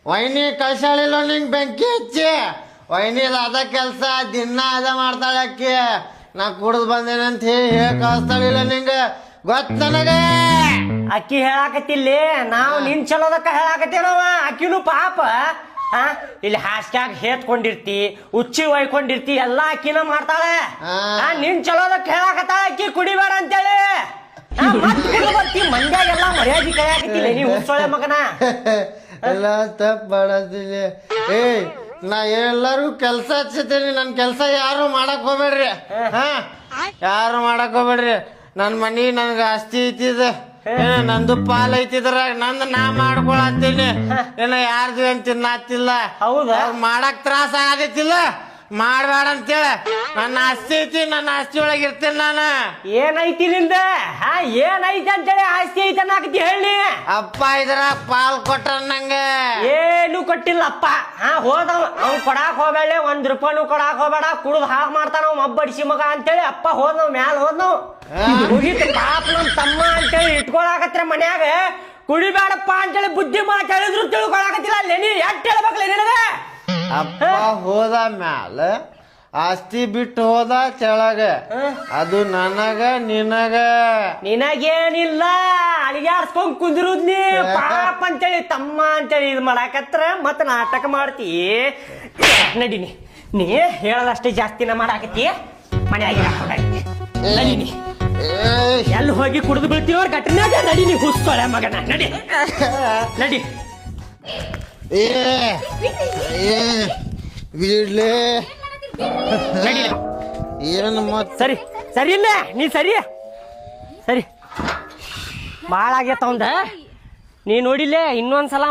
ವೈನಿ ಕಳ್ಸಾಳಿಲ್ಲ ನಿಂಗೆ ಬೆಂಕಿ ಹಚ್ಚಿ ವೈನಿದ ಅದ ಕೆಲಸ ದಿನ ಅದ ಮಾಡ್ತಾಳೆ ಅಕ್ಕಿ ನಾ ಕುಡ್ದು ಬಂದೇನಂತ ಹೇಳಿ ಕಳಿಸ್ತಾಳಿಲ್ಲ ನಿಂಗೆ ಗೊತ್ತ ನನಗೆ ಅಕ್ಕಿ ಹೇಳಾಕತ್ತಿಲ್ಲಿ ನಾವು ನಿನ್ ಚಲೋದಕ್ಕ ಹೇಳಾಕತ್ತೇನವ ಅಕ್ಕಿನೂ ಪಾಪ ಇಲ್ಲಿ ಹಾಸ್ಟ್ಯಾಗ ಹೇತ್ಕೊಂಡಿರ್ತಿ ಉಚ್ಚಿ ಒಯ್ಕೊಂಡಿರ್ತಿ ಎಲ್ಲಾ ಅಕ್ಕಿನ ಮಾಡ್ತಾಳೆ ನಿನ್ ಚಲೋದಕ್ಕ ಹೇಳಾಕತ್ತಾಳ ಅಕ್ಕಿ ಕುಡಿಬೇಡ ಅಂತೇಳಿ ಬರ್ತಿ ಮಂದ್ಯಾಗೆಲ್ಲ ಮರ್ಯಾದಿ ಕೈಯಾಕತ್ತಿಲ್ಲ ನೀವು ಹುಚ್ಚೋಳೆ ಮಗನ ಎಲ್ಲ ತಪ್ಪು ಮಾಡತ್ತೀನಿ ಏಯ್ ನಾ ಎಲ್ಲರಿಗೂ ಕೆಲಸ ಹಚ್ಚತೀನಿ ನನ್ನ ಕೆಲಸ ಯಾರು ಮಾಡಕ್ ಹೋಗ್ಬೇಡ್ರಿ ಯಾರು ಮಾಡಕ್ ಹೋಗ್ಬೇಡ್ರಿ ನನ್ನ ಮನಿ ನನ್ಗೆ ಆಸ್ತಿ ಐತಿದ ನಂದು ಪಾಲ್ ಐತಿದ್ರ ನಂದು ನಾ ಮಾಡ್ಕೊಳತ್ತೀನಿ ಏನ ಯಾರ್ದು ಏನ್ ತಿನ್ನತ್ತಿಲ್ಲ ಹೌದಾ ಮಾಡಕ್ ತ್ರಾಸ ಆಗತ್ತಿಲ್ಲ ಮಾಡ್ಬೇಡ ಅಂತೇಳಿ ನನ್ನ ಆಸ್ತಿ ಐತಿ ನನ್ನ ಆಸ್ತಿ ಒಳಗೆ ಇರ್ತೀನಿ ನಾನು ಏನೈತಿ ನಿಂದ ಏನೈತಿ ಅಂತೇಳಿ ಆಸ್ತಿ ಐತಿ ಅನ್ನಕತ್ತಿ ಹೇಳಿ ಅಪ್ಪ ಇದ್ರ ಪಾಲ್ ಕೊಟ್ಟ ನಂಗೆ ಏನು ಕೊಟ್ಟಿಲ್ಲಪ್ಪ ಹೋದವ್ ಅವ್ ಕೊಡಾಕ್ ಹೋಗ್ಬೇಡ ₹1 ಕೊಡಾಕ್ ಹೋಗ್ಬೇಡ ಕುಡ್ದು ಹಾಳು ಮಾಡ್ತಾನ ಮಬ್ಬಡಿಸಿ ಮಗ ಅಂತೇಳಿ ಅಪ್ಪ ಹೋದ್ನವ್ ಮ್ಯಾಲ ಹೋದ್ನವ್ ಮುಗಿತ ಪಾಪ ನಮ್ ತಮ್ಮ ಅಂತೇಳಿ ಇಟ್ಕೊಳಕತ್ರ ಮನ್ಯಾಗ ಕುಡಿಬೇಡಪ್ಪ ಅಂತೇಳಿ ಬುದ್ಧಿ ಮಾತು ಹೇಳಿದ್ರು ತಿಳ್ಕೊಳಕತ್ತಿಲ್ಲ ನೀ ಎಟ್ ಹೇಳ್ಬೇಕಲ್ಲ ನಿನಗ ಅಪ್ಪ ಹೋದ ಮ್ಯಾಲ ಆಸ್ತಿ ಬಿಟ್ಟು ಹೋದ ಕೆಳಗ ಅದು ನನಗ ನಿನಗೇನಿಲ್ಲ ಅಳಿಗಾಡ್ಸ್ಕೊಂಡ್ ಕುಂದ್ರುದ್ ನೀ ಪಾಪ ಅಂತೇಳಿ ತಮ್ಮ ಅಂತೇಳಿ ಇದು ಮಾಡಾಕತ್ರ ಮತ್ತ ನಾಟಕ ಮಾಡ್ತಿ ನಡಿನಿ ನೀ ಹೇಳದಷ್ಟೇ ಜಾಸ್ತಿನ ಮಾಡಾಕತ್ತಿ ಮನೆಯಾಗಿ ನಡಿನಿ ಎಲ್ಲಿ ಹೋಗಿ ಕುಡಿದು ಬೀಳ್ತೀವ ಘಟನೆಯಾಗ ನಡಿನಿ ಹುಸ್ಕೊಳೆ ಮಗನ ನಡಿ ನಡಿ ಬಿಡ್ಲೆ ಏನು ಸರಿ ಸರಿ ಇಲ್ಲ ನೀ ಸರಿ ಸರಿ ಭಾಳ ಆಗೇತ ಅವಂದ ನೀ ನೋಡಿಲ್ಲೇ ಇನ್ನೊಂದ್ಸಲ